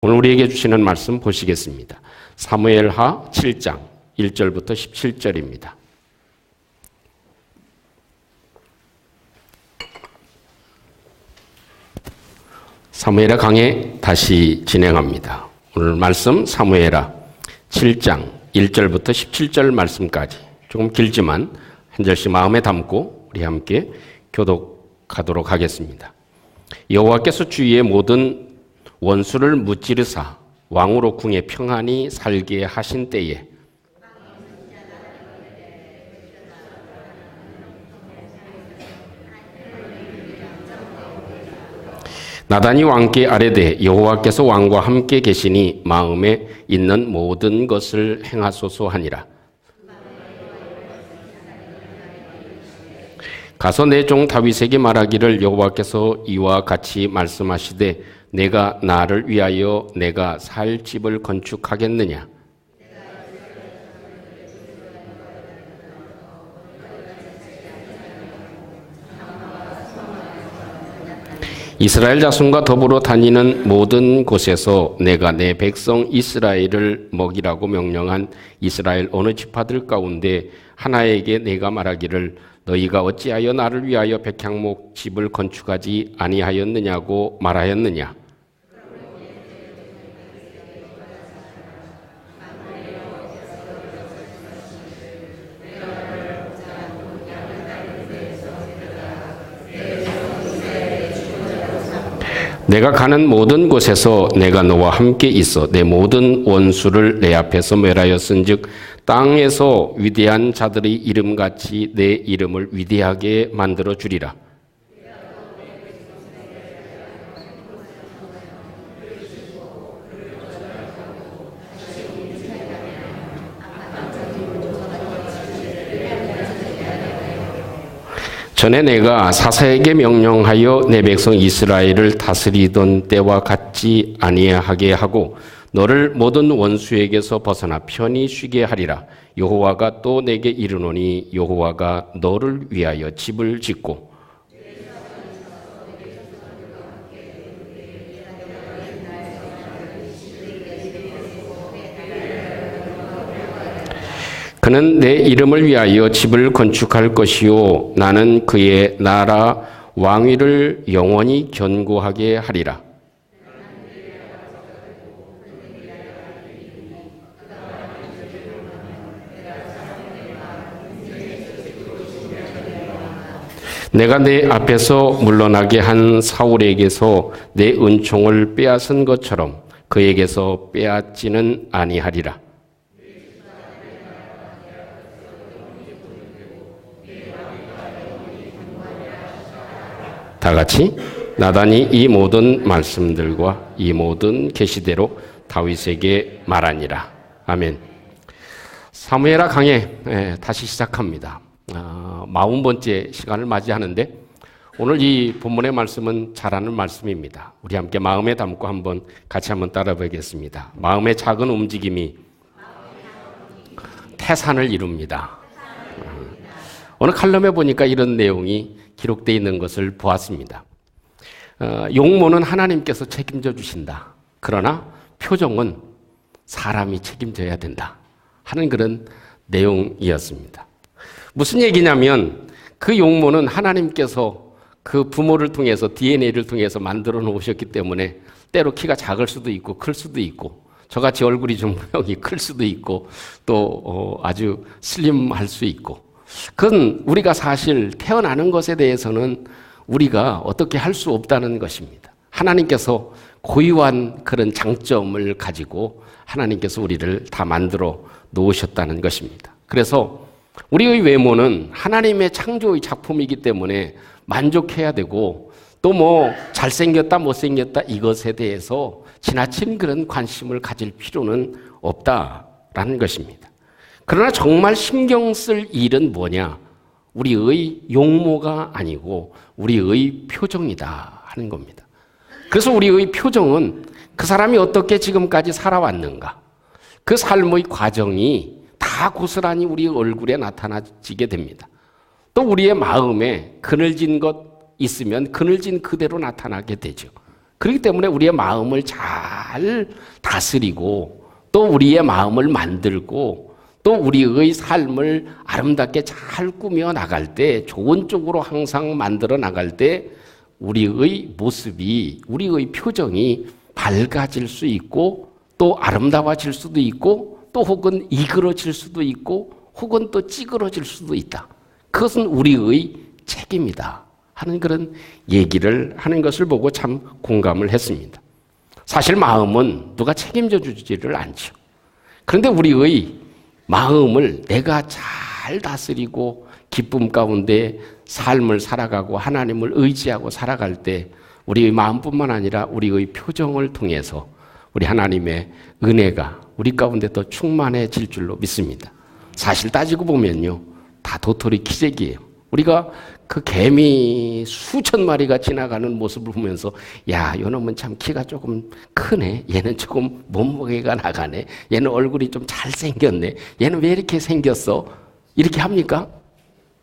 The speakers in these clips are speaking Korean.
오늘 우리에게 주시는 말씀 보시겠습니다. 사무엘하 7장 1절부터 17절입니다. 사무엘하 강해 다시 진행합니다. 오늘 말씀 사무엘하 7장 1절부터 17절 말씀까지 조금 길지만 한 절씩 마음에 담고 우리 함께 교독하도록 하겠습니다. 여호와께서 주위의 모든 원수를 무찌르사 왕으로 궁에 평안히 살게 하신 때에 나단이 왕께 아뢰되 여호와께서 왕과 함께 계시니 마음에 있는 모든 것을 행하소서 하니라. 가서 내 종 다윗에게 말하기를 여호와께서 이와 같이 말씀하시되 내가 나를 위하여 내가 살 집을 건축하겠느냐. 이스라엘 자손과 더불어 다니는 모든 곳에서 내가 내 백성 이스라엘을 먹이라고 명령한 이스라엘 어느 지파들 가운데 하나에게 내가 말하기를 너희가 어찌하여 나를 위하여 백향목 집을 건축하지 아니하였느냐고 말하였느냐. 내가 가는 모든 곳에서 내가 너와 함께 있어 내 모든 원수를 내 앞에서 멸하였은즉 땅에서 위대한 자들의 이름같이 내 이름을 위대하게 만들어 주리라. 전에 내가 사사에게 명령하여 내 백성 이스라엘을 다스리던 때와 같지 아니하게 하고 너를 모든 원수에게서 벗어나 편히 쉬게 하리라. 여호와가 또 내게 이르노니 여호와가 너를 위하여 집을 짓고 그는 내 이름을 위하여 집을 건축할 것이요 나는 그의 나라 왕위를 영원히 견고하게 하리라. 내가 내 앞에서 물러나게 한 사울에게서 내 은총을 빼앗은 것처럼 그에게서 빼앗지는 아니하리라. 다 같이 나단이 이 모든 말씀들과 이 모든 계시대로 다윗에게 말하니라. 아멘. 사무엘하 강해 다시 시작합니다. 40번째 시간을 맞이하는데 오늘 이 본문의 말씀은 잘 아는 말씀입니다. 우리 함께 마음에 담고 같이 한번 따라 보겠습니다. 마음의 작은 움직임이 태산을 이룹니다. 어느 칼럼에 보니까 이런 내용이 기록되어 있는 것을 보았습니다. 용모는 하나님께서 책임져 주신다. 그러나 표정은 사람이 책임져야 된다. 하는 그런 내용이었습니다. 무슨 얘기냐면 그 용모는 하나님께서 그 부모를 통해서 DNA를 통해서 만들어 놓으셨기 때문에 때로 키가 작을 수도 있고 클 수도 있고 저같이 얼굴이 좀 모양이 클 수도 있고 또 아주 슬림할 수 있고 그건 우리가 사실 태어나는 것에 대해서는 우리가 어떻게 할 수 없다는 것입니다. 하나님께서 고유한 그런 장점을 가지고 하나님께서 우리를 다 만들어 놓으셨다는 것입니다. 그래서 우리의 외모는 하나님의 창조의 작품이기 때문에 만족해야 되고 또 뭐 잘생겼다 못생겼다 이것에 대해서 지나친 그런 관심을 가질 필요는 없다라는 것입니다. 그러나 정말 신경 쓸 일은 뭐냐? 우리의 용모가 아니고 우리의 표정이다 하는 겁니다. 그래서 우리의 표정은 그 사람이 어떻게 지금까지 살아왔는가? 그 삶의 과정이 다 고스란히 우리 얼굴에 나타나지게 됩니다. 또 우리의 마음에 그늘진 것 있으면 그늘진 그대로 나타나게 되죠. 그렇기 때문에 우리의 마음을 잘 다스리고 또 우리의 마음을 만들고 또 우리의 삶을 아름답게 잘 꾸며 나갈 때, 좋은 쪽으로 항상 만들어 나갈 때 우리의 모습이, 우리의 표정이 밝아질 수 있고 또 아름다워질 수도 있고 또 혹은 이그러질 수도 있고 혹은 또 찌그러질 수도 있다. 그것은 우리의 책임이다 하는 그런 얘기를 하는 것을 보고 참 공감을 했습니다. 사실 마음은 누가 책임져 주지를 않죠. 그런데 우리의 마음을 내가 잘 다스리고 기쁨 가운데 삶을 살아가고 하나님을 의지하고 살아갈 때 우리의 마음뿐만 아니라 우리의 표정을 통해서 우리 하나님의 은혜가 우리 가운데 더 충만해질 줄로 믿습니다. 사실 따지고 보면요, 다 도토리 키재기예요. 우리가 그 개미 수천 마리가 지나가는 모습을 보면서 야, 요놈은 참 키가 조금 크네, 얘는 조금 몸무게가 나가네, 얘는 얼굴이 좀 잘생겼네, 얘는 왜 이렇게 생겼어? 이렇게 합니까?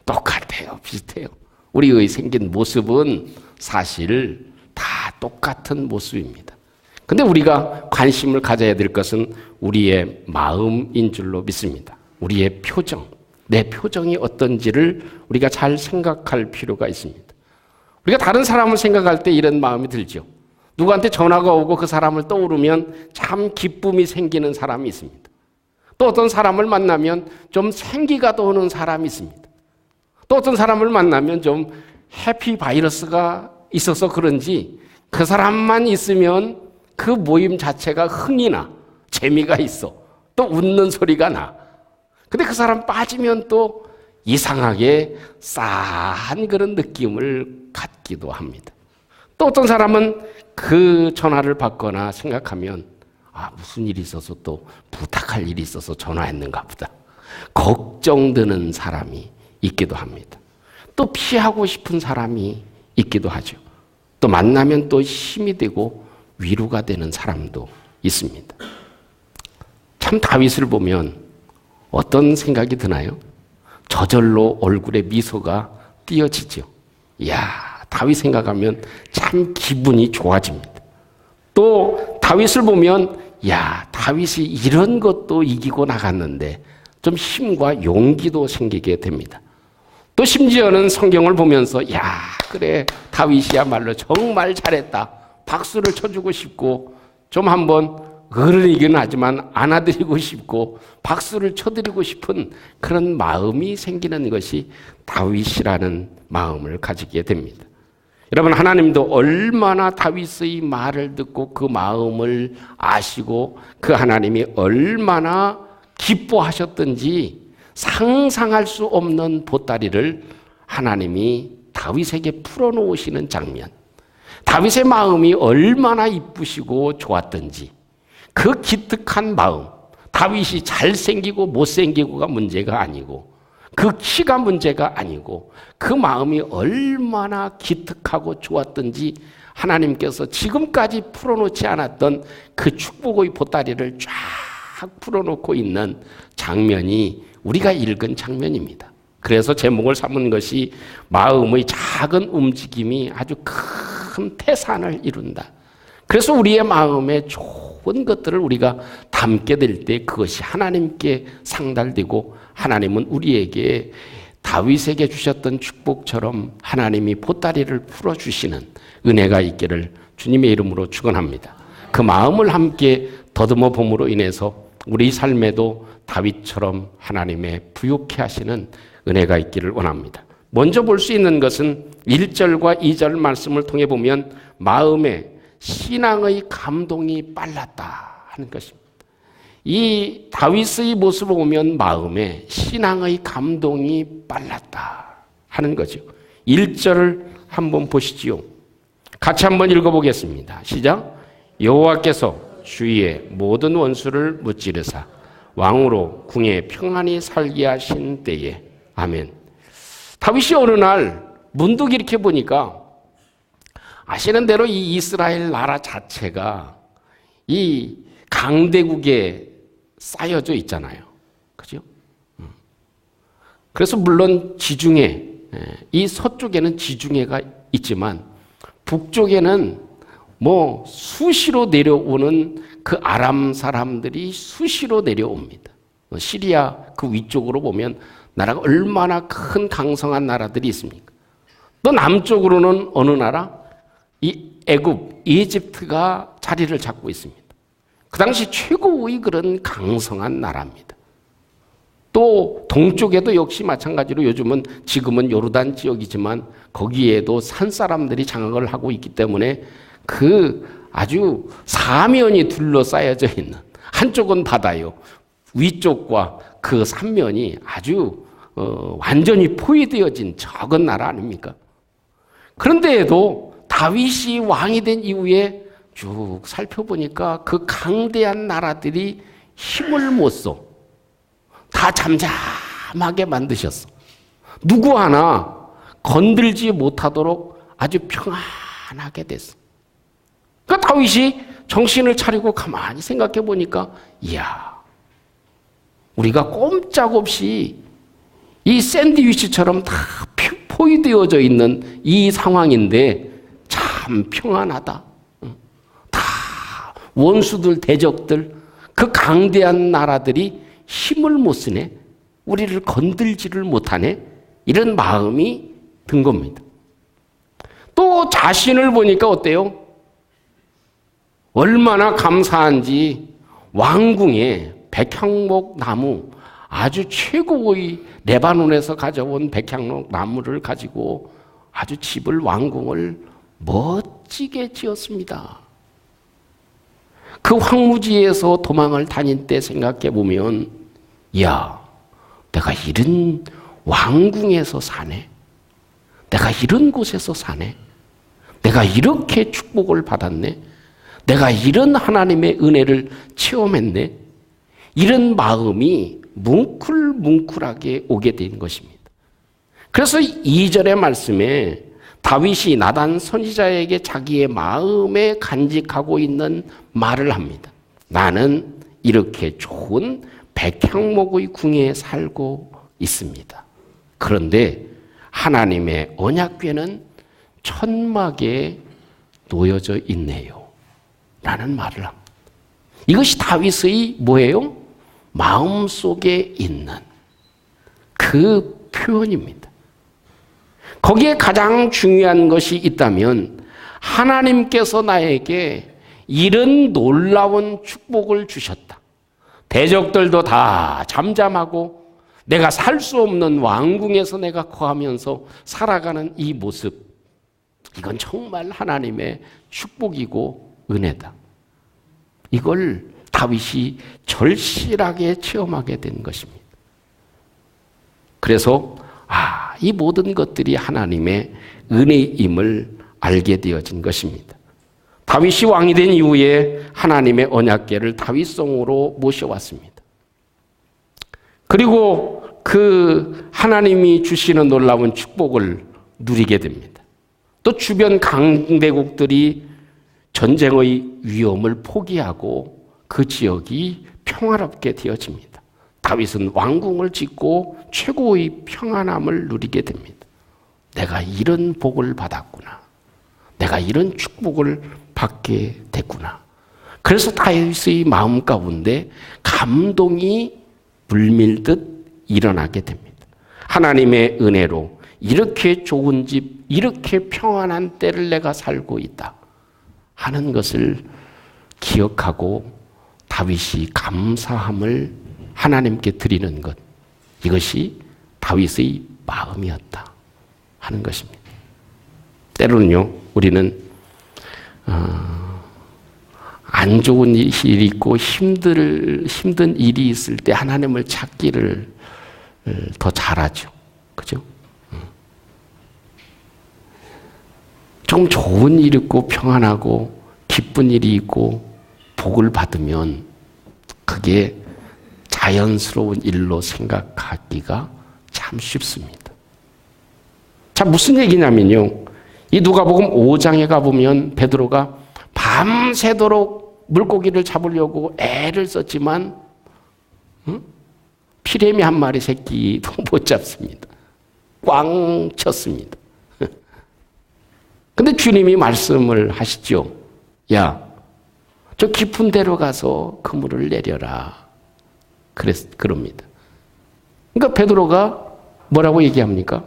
똑같아요. 비슷해요. 우리의 생긴 모습은 사실 다 똑같은 모습입니다. 근데 우리가 관심을 가져야 될 것은 우리의 마음인 줄로 믿습니다. 우리의 표정, 내 표정이 어떤지를 우리가 잘 생각할 필요가 있습니다. 우리가 다른 사람을 생각할 때 이런 마음이 들죠. 누구한테 전화가 오고 그 사람을 떠오르면 참 기쁨이 생기는 사람이 있습니다. 또 어떤 사람을 만나면 좀 생기가 도는 사람이 있습니다. 또 어떤 사람을 만나면 좀 해피 바이러스가 있어서 그런지 그 사람만 있으면 그 모임 자체가 흥이 나, 재미가 있어, 또 웃는 소리가 나. 근데 그 사람 빠지면 또 이상하게 싸한 그런 느낌을 갖기도 합니다. 또 어떤 사람은 그 전화를 받거나 생각하면 아, 무슨 일이 있어서 또 부탁할 일이 있어서 전화했는가 보다. 걱정되는 사람이 있기도 합니다. 또 피하고 싶은 사람이 있기도 하죠. 또 만나면 또 힘이 되고 위로가 되는 사람도 있습니다. 참 다윗을 보면 어떤 생각이 드나요? 저절로 얼굴에 미소가 띄어지죠. 이야, 다윗 생각하면 참 기분이 좋아집니다. 또 다윗을 보면 야, 다윗이 이런 것도 이기고 나갔는데 좀 힘과 용기도 생기게 됩니다. 또 심지어는 성경을 보면서 야, 그래, 다윗이야말로 정말 잘했다, 박수를 쳐주고 싶고 좀 한번 어른이긴 하지만 안아드리고 싶고 박수를 쳐드리고 싶은 그런 마음이 생기는 것이 다윗이라는 마음을 가지게 됩니다. 여러분, 하나님도 얼마나 다윗의 말을 듣고 그 마음을 아시고 그 하나님이 얼마나 기뻐하셨던지 상상할 수 없는 보따리를 하나님이 다윗에게 풀어놓으시는 장면, 다윗의 마음이 얼마나 이쁘시고 좋았던지, 그 기특한 마음, 다윗이 잘생기고 못생기고가 문제가 아니고 그 키가 문제가 아니고 그 마음이 얼마나 기특하고 좋았던지 하나님께서 지금까지 풀어놓지 않았던 그 축복의 보따리를 쫙 풀어놓고 있는 장면이 우리가 읽은 장면입니다. 그래서 제목을 삼은 것이 마음의 작은 움직임이 아주 큰 태산을 이룬다. 그래서 우리의 마음에 좋은 것들을 우리가 담게 될 때 그것이 하나님께 상달되고 하나님은 우리에게 다윗에게 주셨던 축복처럼 하나님이 보따리를 풀어주시는 은혜가 있기를 주님의 이름으로 축원합니다. 그 마음을 함께 더듬어 봄으로 인해서 우리 삶에도 다윗처럼 하나님의 부욕해 하시는 은혜가 있기를 원합니다. 먼저 볼 수 있는 것은 1절과 2절 말씀을 통해 보면 마음에 신앙의 감동이 빨랐다 하는 것입니다. 이 다윗의 모습을 보면 마음에 신앙의 감동이 빨랐다 하는 거죠. 1절을 한번 보시지요. 같이 한번 읽어보겠습니다. 시작. 여호와께서 주위의 모든 원수를 무찌르사 왕으로 궁에 평안히 살게 하신 때에. 아멘. 다윗이 어느 날 문득 이렇게 보니까 아시는 대로 이 이스라엘 나라 자체가 이 강대국에 쌓여져 있잖아요. 그죠? 그래서 물론 지중해, 이 서쪽에는 지중해가 있지만 북쪽에는 수시로 내려오는 그 아람 사람들이 수시로 내려옵니다. 시리아 그 위쪽으로 보면 나라가 얼마나 큰 강성한 나라들이 있습니까? 또 남쪽으로는 어느 나라? 이 애굽, 이집트가 자리를 잡고 있습니다. 그 당시 최고의 그런 강성한 나라입니다. 또 동쪽에도 역시 마찬가지로 지금은 요르단 지역이지만 거기에도 산 사람들이 장악을 하고 있기 때문에 그 아주 사면이 둘러싸여져 있는, 한쪽은 바다요, 위쪽과 그 삼면이 아주 완전히 포위되어진 적은 나라 아닙니까? 그런데에도 다윗이 왕이 된 이후에 쭉 살펴보니까 그 강대한 나라들이 힘을 못 써. 다 잠잠하게 만드셨어. 누구 하나 건들지 못하도록 아주 평안하게 됐어. 그러니까 다윗이 정신을 차리고 가만히 생각해 보니까, 이야, 우리가 꼼짝없이 이 샌드위치처럼 다 포위되어져 있는 이 상황인데 참 평안하다. 다 원수들, 대적들, 그 강대한 나라들이 힘을 못 쓰네. 우리를 건들지를 못하네. 이런 마음이 든 겁니다. 또 자신을 보니까 어때요? 얼마나 감사한지 왕궁에 백향목 나무, 아주 최고의 레바논에서 가져온 백향목 나무를 가지고 아주 집을, 왕궁을 멋지게 지었습니다. 그 황무지에서 도망을 다닐 때 생각해 보면, 이야, 내가 이런 왕궁에서 사네. 내가 이런 곳에서 사네. 내가 이렇게 축복을 받았네. 내가 이런 하나님의 은혜를 체험했네. 이런 마음이 뭉클뭉클하게 오게 된 것입니다. 그래서 2절의 말씀에 다윗이 나단 선지자에게 자기의 마음에 간직하고 있는 말을 합니다. 나는 이렇게 좋은 백향목의 궁에 살고 있습니다. 그런데 하나님의 언약궤는 천막에 놓여져 있네요. 라는 말을 합니다. 이것이 다윗의 뭐예요? 마음속에 있는 그 표현입니다. 거기에 가장 중요한 것이 있다면, 하나님께서 나에게 이런 놀라운 축복을 주셨다. 대적들도 다 잠잠하고 내가 살 수 없는 왕궁에서 내가 거하면서 살아가는 이 모습, 이건 정말 하나님의 축복이고 은혜다. 이걸 다윗이 절실하게 체험하게 된 것입니다. 그래서 이 모든 것들이 하나님의 은혜임을 알게 되어진 것입니다. 다윗이 왕이 된 이후에 하나님의 언약궤를 다윗성으로 모셔왔습니다. 그리고 그 하나님이 주시는 놀라운 축복을 누리게 됩니다. 또 주변 강대국들이 전쟁의 위험을 포기하고 그 지역이 평화롭게 되어집니다. 다윗은 왕궁을 짓고 최고의 평안함을 누리게 됩니다. 내가 이런 복을 받았구나. 내가 이런 축복을 받게 됐구나. 그래서 다윗의 마음 가운데 감동이 물밀듯 일어나게 됩니다. 하나님의 은혜로 이렇게 좋은 집, 이렇게 평안한 때를 내가 살고 있다 하는 것을 기억하고 다윗이 감사함을 하나님께 드리는 것, 이것이 다윗의 마음이었다 하는 것입니다. 때로는요, 우리는 안 좋은 일이 있고 힘든 일이 있을 때 하나님을 찾기를 더 잘하죠. 그죠? 좀 좋은 일이 있고 평안하고 기쁜 일이 있고 복을 받으면 그게 자연스러운 일로 생각하기가 참 쉽습니다. 자, 무슨 얘기냐면요, 이 누가복음 5장에 가보면 베드로가 밤새도록 물고기를 잡으려고 애를 썼지만 피레미 한 마리 새끼도 못 잡습니다. 꽝 쳤습니다. 근데 주님이 말씀을 하시죠. 야, 저 깊은 데로 가서 그물을 내려라. 그럽니다. 그러니까 베드로가 뭐라고 얘기합니까?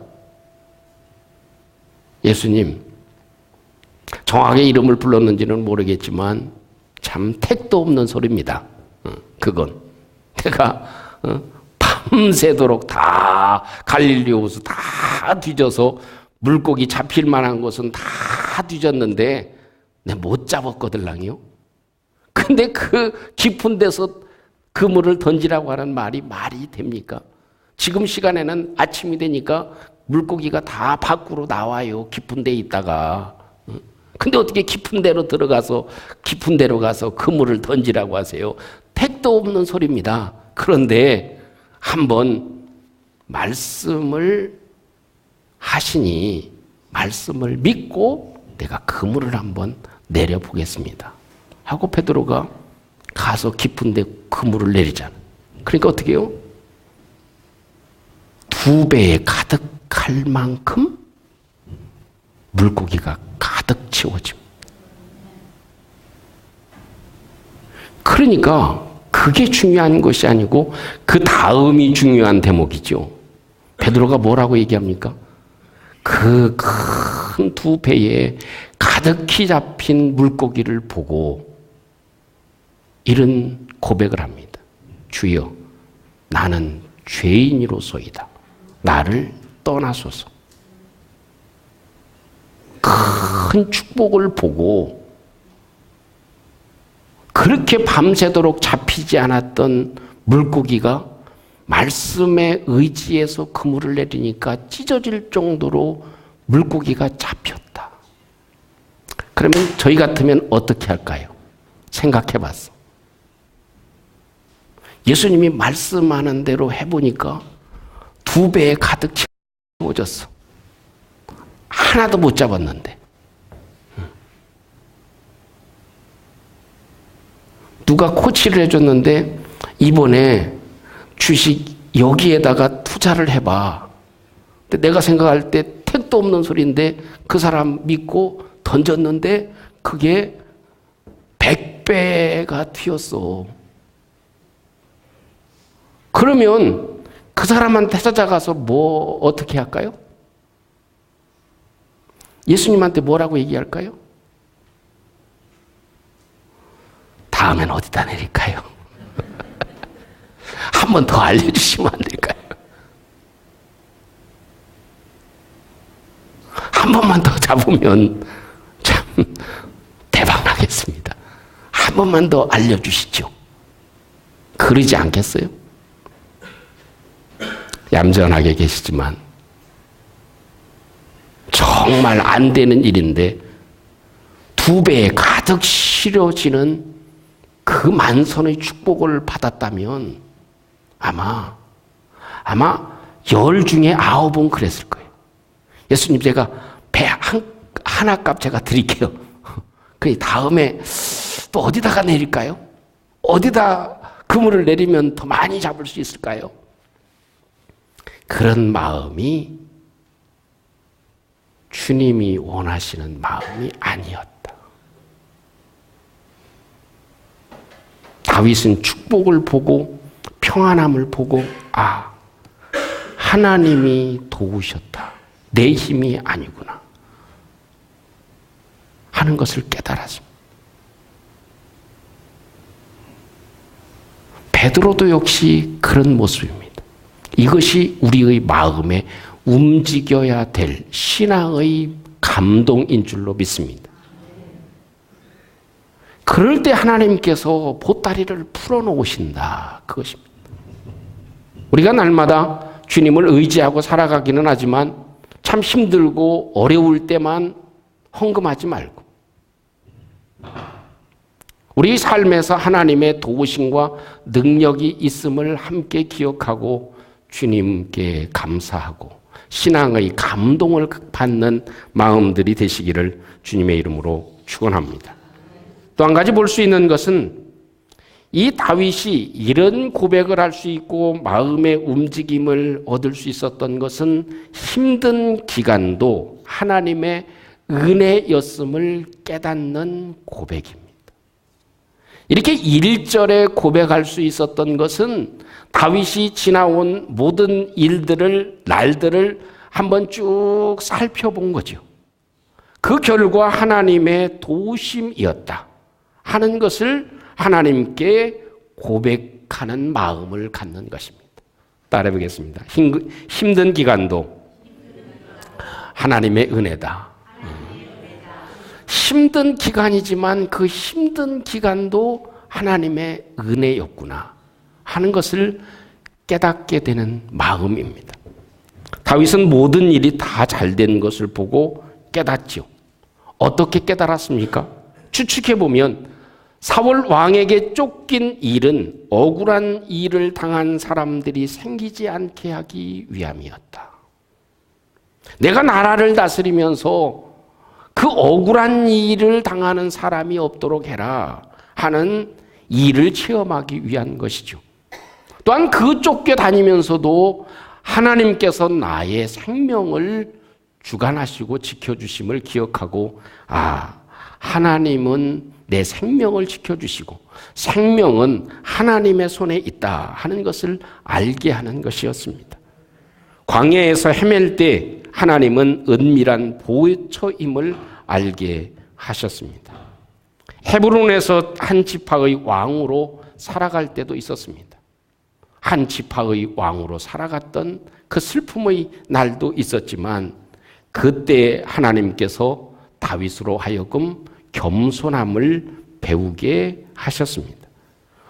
예수님, 정확하게 이름을 불렀는지는 모르겠지만 참 택도 없는 소리입니다. 그건 내가 밤새도록 다 갈릴리 호수 다 뒤져서 물고기 잡힐 만한 곳은 다 뒤졌는데 내가 못 잡았거들랑요. 근데 그 깊은 데서 그물을 던지라고 하는 말이 됩니까? 지금 시간에는 아침이 되니까 물고기가 다 밖으로 나와요. 깊은 데에 있다가. 근데 어떻게 깊은 데로 들어가서 깊은 데로 가서 그물을 던지라고 하세요? 택도 없는 소리입니다. 그런데 한번 말씀을 하시니 말씀을 믿고 내가 그물을 한번 내려보겠습니다 하고 베드로가 가서 깊은 데 그물을 내리잖아. 그러니까 어떻게 해요? 2배에 가득할 만큼 물고기가 가득 채워집니다. 그러니까 그게 중요한 것이 아니고 그 다음이 중요한 대목이죠. 베드로가 뭐라고 얘기합니까? 그 큰 2배에 가득히 잡힌 물고기를 보고 이런 고백을 합니다. 주여, 나는 죄인이로소이다. 나를 떠나소서. 큰 축복을 보고 그렇게 밤새도록 잡히지 않았던 물고기가 말씀에 의지해서 그물을 내리니까 찢어질 정도로 물고기가 잡혔다. 그러면 저희 같으면 어떻게 할까요? 생각해 봤어. 예수님이 말씀하는 대로 해보니까 2배에 가득 채워졌어. 하나도 못 잡았는데. 누가 코치를 해줬는데 이번에 주식 여기에다가 투자를 해봐. 근데 내가 생각할 때 택도 없는 소리인데 그 사람 믿고 던졌는데 그게 100배가 튀었어. 그러면 그 사람한테 찾아가서 뭐 어떻게 할까요? 예수님한테 뭐라고 얘기할까요? 다음엔 어디다 내릴까요? 한 번 더 알려주시면 안 될까요? 한 번만 더 잡으면 참 대박 나겠습니다. 한 번만 더 알려주시죠. 그러지 않겠어요? 얌전하게 계시지만 정말 안 되는 일인데 2배에 가득 실어지는 그 만선의 축복을 받았다면 아마 10 중에 9은 그랬을 거예요. 예수님, 제가 배 하나 값 제가 드릴게요. 그 다음에 또 어디다가 내릴까요? 어디다 그물을 내리면 더 많이 잡을 수 있을까요? 그런 마음이 주님이 원하시는 마음이 아니었다. 다윗은 축복을 보고 평안함을 보고 하나님이 도우셨다. 내 힘이 아니구나 하는 것을 깨달았습니다. 베드로도 역시 그런 모습입니다. 이것이 우리의 마음에 움직여야 될 신앙의 감동인 줄로 믿습니다. 그럴 때 하나님께서 보따리를 풀어놓으신다. 그것입니다. 우리가 날마다 주님을 의지하고 살아가기는 하지만 참 힘들고 어려울 때만 헌금하지 말고 우리 삶에서 하나님의 도우심과 능력이 있음을 함께 기억하고 주님께 감사하고 신앙의 감동을 받는 마음들이 되시기를 주님의 이름으로 축원합니다. 또 한 가지 볼 수 있는 것은 이 다윗이 이런 고백을 할 수 있고 마음의 움직임을 얻을 수 있었던 것은 힘든 기간도 하나님의 은혜였음을 깨닫는 고백입니다. 이렇게 1절에 고백할 수 있었던 것은 다윗이 지나온 모든 날들을 한번 쭉 살펴본 거죠. 그 결과 하나님의 도우심이었다 하는 것을 하나님께 고백하는 마음을 갖는 것입니다. 따라해 보겠습니다. 힘든 기간도 하나님의 은혜다. 힘든 기간이지만 그 힘든 기간도 하나님의 은혜였구나 하는 것을 깨닫게 되는 마음입니다. 다윗은 모든 일이 다 잘된 것을 보고 깨닫죠. 어떻게 깨달았습니까? 추측해보면 사울 왕에게 쫓긴 일은 억울한 일을 당한 사람들이 생기지 않게 하기 위함이었다. 내가 나라를 다스리면서 그 억울한 일을 당하는 사람이 없도록 해라 하는 일을 체험하기 위한 것이죠. 또한 그 쫓겨다니면서도 하나님께서 나의 생명을 주관하시고 지켜주심을 기억하고 하나님은 내 생명을 지켜주시고 생명은 하나님의 손에 있다 하는 것을 알게 하는 것이었습니다. 광야에서 헤맬 때 하나님은 은밀한 보호처임을 알게 하셨습니다. 헤브론에서 한 지파의 왕으로 살아갈 때도 있었습니다. 한 지파의 왕으로 살아갔던 그 슬픔의 날도 있었지만 그때 하나님께서 다윗으로 하여금 겸손함을 배우게 하셨습니다.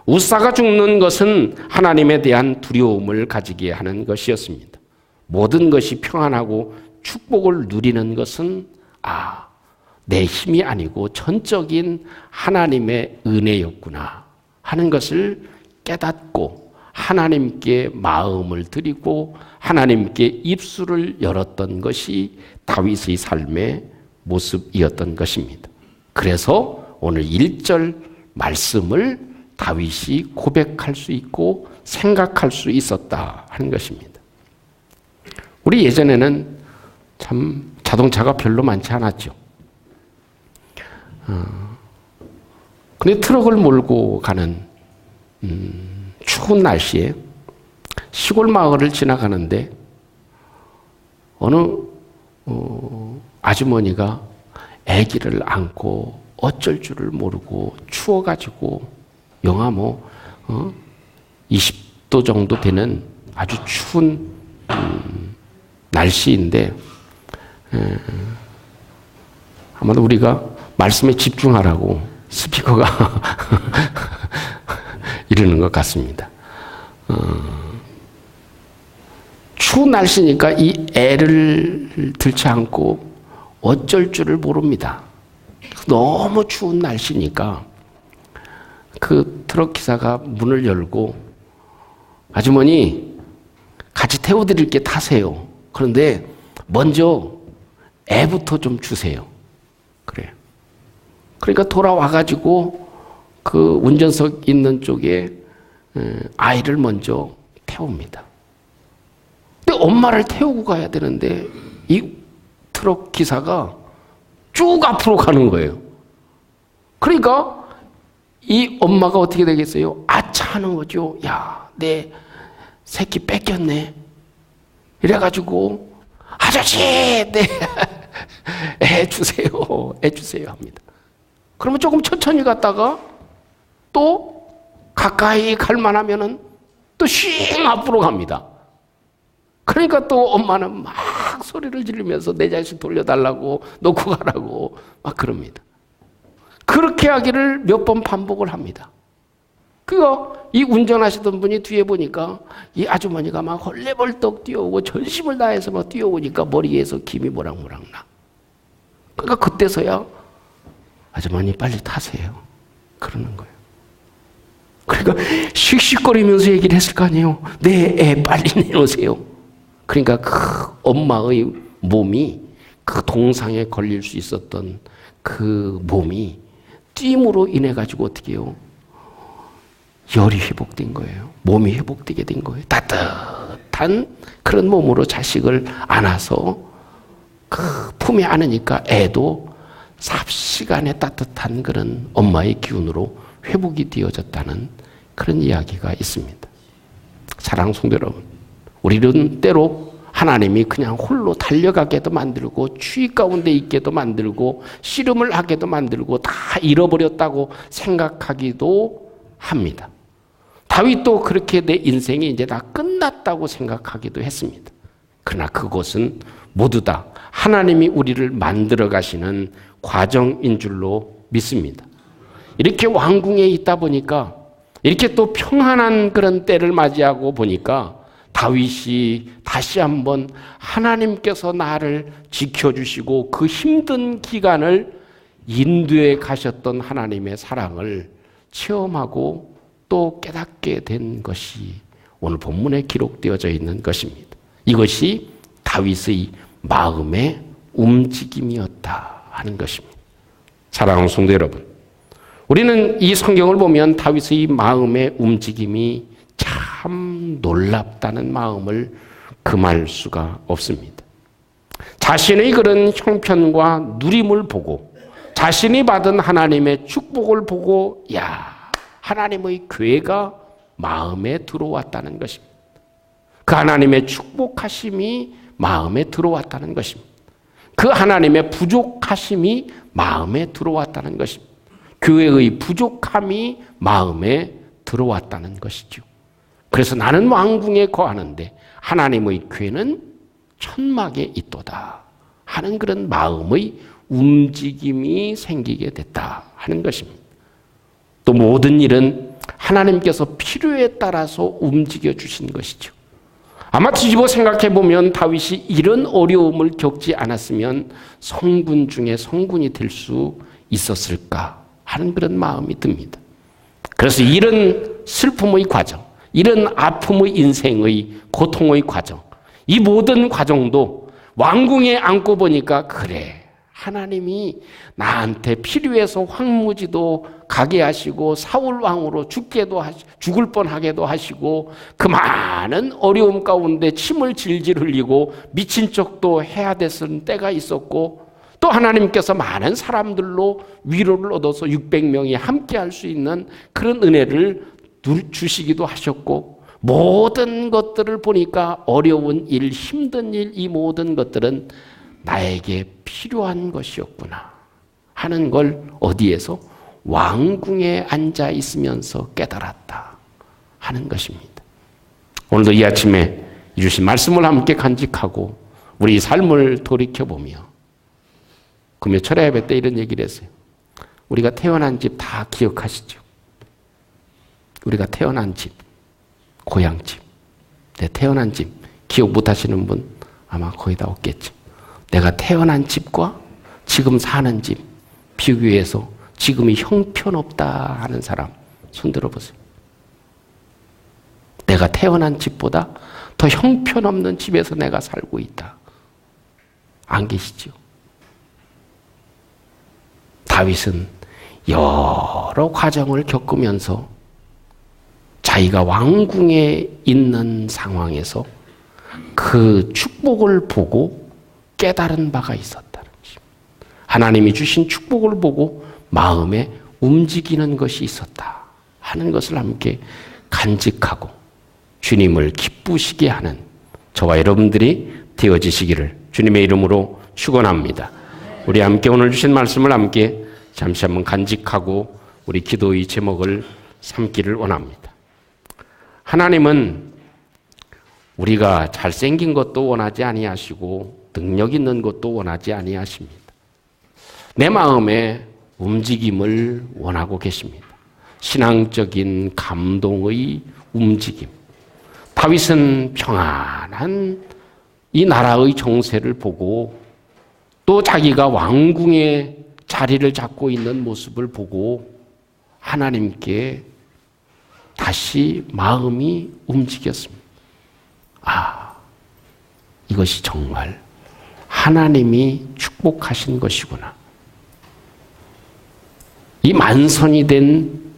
우사가 죽는 것은 하나님에 대한 두려움을 가지게 하는 것이었습니다. 모든 것이 평안하고 축복을 누리는 것은 내 힘이 아니고 전적인 하나님의 은혜였구나 하는 것을 깨닫고 하나님께 마음을 드리고 하나님께 입술을 열었던 것이 다윗의 삶의 모습이었던 것입니다. 그래서 오늘 1절 말씀을 다윗이 고백할 수 있고 생각할 수 있었다 하는 것입니다. 우리 예전에는 참 자동차가 별로 많지 않았죠. 근데 트럭을 몰고 가는 추운 날씨에 시골 마을을 지나가는데 어느 아주머니가 아기를 안고 어쩔 줄을 모르고 추워가지고 영하 20도 정도 되는 아주 추운 날씨인데 아마도 우리가 말씀에 집중하라고 스피커가 이러는 것 같습니다. 추운 날씨니까 이 애를 들지 않고 어쩔 줄을 모릅니다. 너무 추운 날씨니까 그 트럭 기사가 문을 열고 아주머니 같이 태워드릴게 타세요. 그런데 먼저 애부터 좀 주세요. 그래요. 그러니까 돌아와가지고 그 운전석 있는 쪽에 아이를 먼저 태웁니다. 근데 엄마를 태우고 가야 되는데 이 트럭 기사가 쭉 앞으로 가는 거예요. 그러니까 이 엄마가 어떻게 되겠어요? 아차 하는 거죠. 야, 내 새끼 뺏겼네. 이래가지고 아저씨, 애 주세요. 애 주세요 합니다. 그러면 조금 천천히 갔다가 또 가까이 갈 만하면은 또 쉥 앞으로 갑니다. 그러니까 또 엄마는 막 소리를 지르면서 내 자식 돌려달라고 놓고 가라고 막 그럽니다. 그렇게 하기를 몇 번 반복을 합니다. 이 운전하시던 분이 뒤에 보니까 이 아주머니가 막 헐레벌떡 뛰어오고 전심을 다해서 막 뛰어오니까 머리에서 김이 모락모락 나. 그러니까 그때서야 아주머니 빨리 타세요. 그러는 거예요. 그러니까 씩씩거리면서 얘기를 했을 거 아니에요. 내 애 빨리 내놓으세요. 그러니까 그 엄마의 몸이 그 동상에 걸릴 수 있었던 그 몸이 뜀으로 인해 가지고 어떻게 해요? 열이 회복된 거예요. 몸이 회복되게 된 거예요. 따뜻한 그런 몸으로 자식을 안아서 그 품에 안으니까 애도 삽시간에 따뜻한 그런 엄마의 기운으로 회복이 되어졌다는 그런 이야기가 있습니다. 사랑하는 성도 여러분, 우리는 때로 하나님이 그냥 홀로 달려가게도 만들고 추위 가운데 있게도 만들고 씨름을 하게도 만들고 다 잃어버렸다고 생각하기도 합니다. 다윗도 그렇게 내 인생이 이제 다 끝났다고 생각하기도 했습니다. 그러나 그것은 모두 다 하나님이 우리를 만들어 가시는 과정인 줄로 믿습니다. 이렇게 왕궁에 있다 보니까 이렇게 또 평안한 그런 때를 맞이하고 보니까 다윗이 다시 한번 하나님께서 나를 지켜주시고 그 힘든 기간을 인도해 가셨던 하나님의 사랑을 체험하고 또 깨닫게 된 것이 오늘 본문에 기록되어져 있는 것입니다. 이것이 다윗의 마음의 움직임이었다 하는 것입니다. 사랑하는 성도 여러분, 우리는 이 성경을 보면 다윗의 마음의 움직임이 참 놀랍다는 마음을 금할 수가 없습니다. 자신의 그런 형편과 누림을 보고 자신이 받은 하나님의 축복을 보고 하나님의 괴가 마음에 들어왔다는 것입니다. 그 하나님의 축복하심이 마음에 들어왔다는 것입니다. 그 하나님의 부족하심이 마음에 들어왔다는 것입니다. 교회의 부족함이 마음에 들어왔다는 것이죠. 그래서 나는 왕궁에 거하는데 하나님의 괴는 천막에 있도다 하는 그런 마음의 움직임이 생기게 됐다 하는 것입니다. 또 모든 일은 하나님께서 필요에 따라서 움직여 주신 것이죠. 아마 뒤집어 생각해 보면 다윗이 이런 어려움을 겪지 않았으면 성군 중에 성군이 될 수 있었을까 하는 그런 마음이 듭니다. 그래서 이런 슬픔의 과정, 이런 아픔의 인생의 고통의 과정, 이 모든 과정도 왕궁에 앉고 보니까 그래, 하나님이 나한테 필요해서 황무지도 가게 하시고 사울 왕으로 죽을 뻔하게도 하시고 그 많은 어려움 가운데 침을 질질 흘리고 미친 척도 해야 됐을 때가 있었고 또 하나님께서 많은 사람들로 위로를 얻어서 600명이 함께 할 수 있는 그런 은혜를 주시기도 하셨고 모든 것들을 보니까 어려운 일, 힘든 일, 이 모든 것들은 나에게 필요한 것이었구나 하는 걸 어디에서? 왕궁에 앉아 있으면서 깨달았다 하는 것입니다. 오늘도 이 아침에 주신 말씀을 함께 간직하고 우리 삶을 돌이켜보며 금요철 예배 때 이런 얘기를 했어요. 우리가 태어난 집 다 기억하시죠? 우리가 태어난 집, 고향집, 내 태어난 집 기억 못하시는 분 아마 거의 다 없겠죠. 내가 태어난 집과 지금 사는 집 비교해서 지금이 형편없다 하는 사람 손 들어보세요. 내가 태어난 집보다 더 형편없는 집에서 내가 살고 있다. 안 계시죠? 다윗은 여러 과정을 겪으면서 자기가 왕궁에 있는 상황에서 그 축복을 보고 깨달은 바가 있었다는 것입니다. 하나님이 주신 축복을 보고 마음에 움직이는 것이 있었다 하는 것을 함께 간직하고 주님을 기쁘시게 하는 저와 여러분들이 되어지시기를 주님의 이름으로 축원합니다. 우리 함께 오늘 주신 말씀을 함께 잠시 한번 간직하고 우리 기도의 제목을 삼기를 원합니다. 하나님은 우리가 잘생긴 것도 원하지 아니하시고 능력 있는 것도 원하지 아니하십니다. 내 마음에 움직임을 원하고 계십니다. 신앙적인 감동의 움직임. 다윗은 평안한 이 나라의 정세를 보고 또 자기가 왕궁에 자리를 잡고 있는 모습을 보고 하나님께 다시 마음이 움직였습니다. 이것이 정말 하나님이 축복하신 것이구나. 이 만선이 된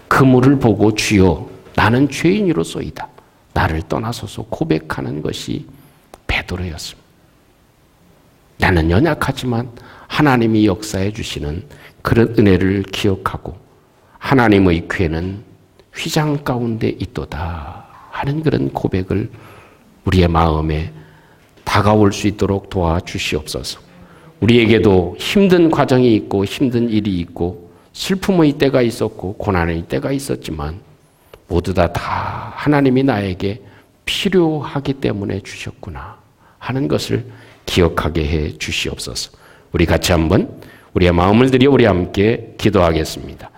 그물을 보고 주여 나는 죄인으로소이다. 나를 떠나소서 고백하는 것이 베드로였습니다. 나는 연약하지만 하나님이 역사해 주시는 그런 은혜를 기억하고 하나님의 괴는 휘장 가운데 있도다 하는 그런 고백을 우리의 마음에 다가올 수 있도록 도와주시옵소서. 우리에게도 힘든 과정이 있고 힘든 일이 있고 슬픔의 때가 있었고 고난의 때가 있었지만 모두 다 하나님이 나에게 필요하기 때문에 주셨구나 하는 것을 기억하게 해 주시옵소서. 우리 같이 한번 우리의 마음을 들여 우리 함께 기도하겠습니다.